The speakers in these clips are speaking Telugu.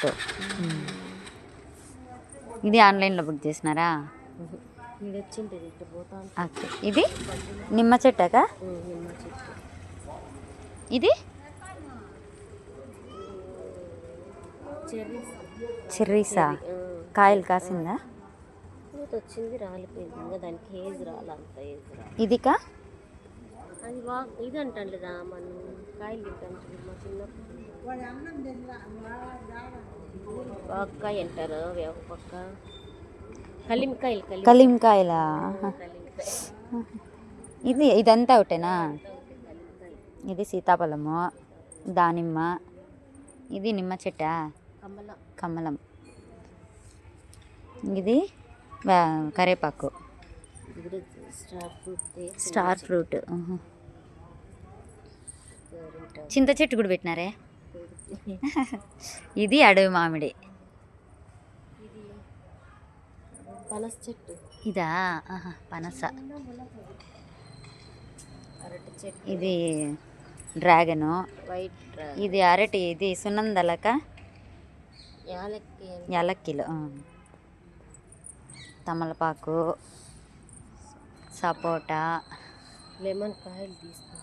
ఫ్రూట్. ఇది ఆన్లైన్లో బుక్ చేసినారా? ఓకే. ఇది నిమ్మ చెట్టాక ఇది చెర్రీసా? కాయలు కాసిందా? వచ్చింది రాలిపోయింది, దానికి ఏజ్ రాలంత ఏజ్ రా. ఇదికా అది ఇది అంటాను లేదా మనం కాయలు తింటాం మా చిన్నప్పుడు వాక్కాయ అంటారు, వేప పక్క కలిమికాయలు. కలిమికాయలా? ఇదంతా ఒకటేనా? ఇది సీతాఫలము, దానిమ్మ, ఇది నిమ్మ చెట్ట, కమలం, ఇది కరేపాకు, స్టార్ ఫ్రూట్. చింత చెట్టు కూడా పెట్టినారే. ఇది అడవి మామిడి. పనస చెట్టు. ఇదా? పనస. ఇది డ్రాగను. ఇది అరటి. ఇది సున్నందలక యాలక్కిలు. తమలపాకు, సపోటా, లెమన్ కాయలు తీసుకుంటాం.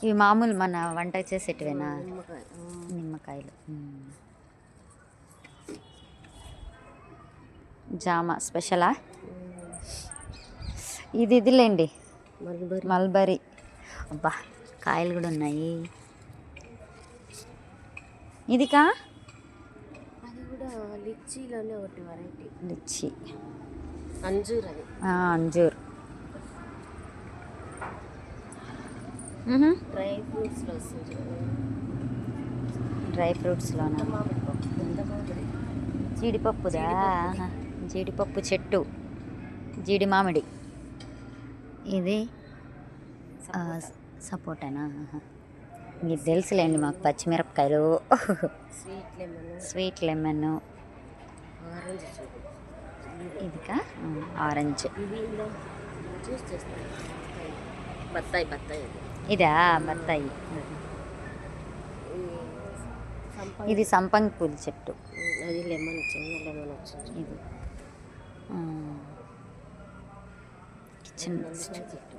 ఇవి మామూలు మన వంట చేసేటివేనా? నిమ్మకాయలు. జామ స్పెషలా? ఇదిలేండి, మల్బరీ. అబ్బా, కాయలు కూడా ఉన్నాయి. ఇదికా? అది కూడా లిచ్చీలోనే ఒకటి వెరైటీ. లిచ్చీ, అంజూర్. అది అంజూర్. డ్రై ఫ్రూట్స్లో వస్తుంది. డ్రై ఫ్రూట్స్లోనా? జీడిపప్పుదా? జీడిపప్పు చెట్టు, జీడి మామిడి. ఇది సపోటానా? ఇది తెలుసులేండి మాకు. పచ్చిమిరపకాయలు, స్వీట్ లెమన్. ఇదికా? ఆరెంజ్. బత్తాయి. ఇదా? బత్తాయి. ఇది సంపంగి పూల చెట్టు. అది లెమన్, చిన్న లెమన్ వచ్చింది. ఇది కిచెన్ చెట్టు.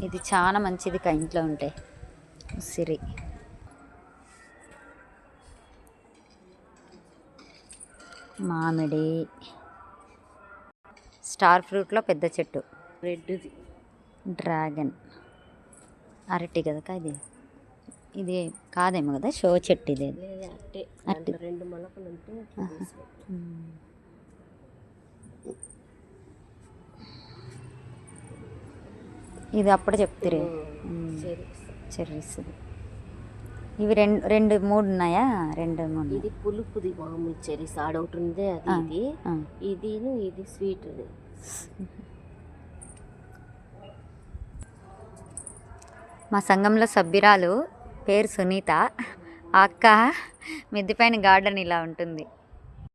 ఇది చాలా మంచిది ఇంట్లో ఉంటే. ఉసిరి. మామిడి. స్టార్ ఫ్రూట్లో పెద్ద చెట్టు. రెడ్ది డ్రాగన్. అరటి కదా ఇది? ఇది కాదేమో కదా, షో చెట్టు ఇది. అట్టి 2 మొలకలు ఉంటే ఇది అప్పుడు చెప్తారు. చెర్రీస్. ఇవి 2 3 ఉన్నాయా? 2 3. ఇది పులుపుది మామూలు చెర్రీస్. ఆడొకటి ఉంది, అది ఇది. ఇది స్వీట్. మా సంఘంలో సభ్యురాలు పేరు సునీత. ఆ అక్క మిద్దె పైన గార్డెన్ ఇలా ఉంటుంది.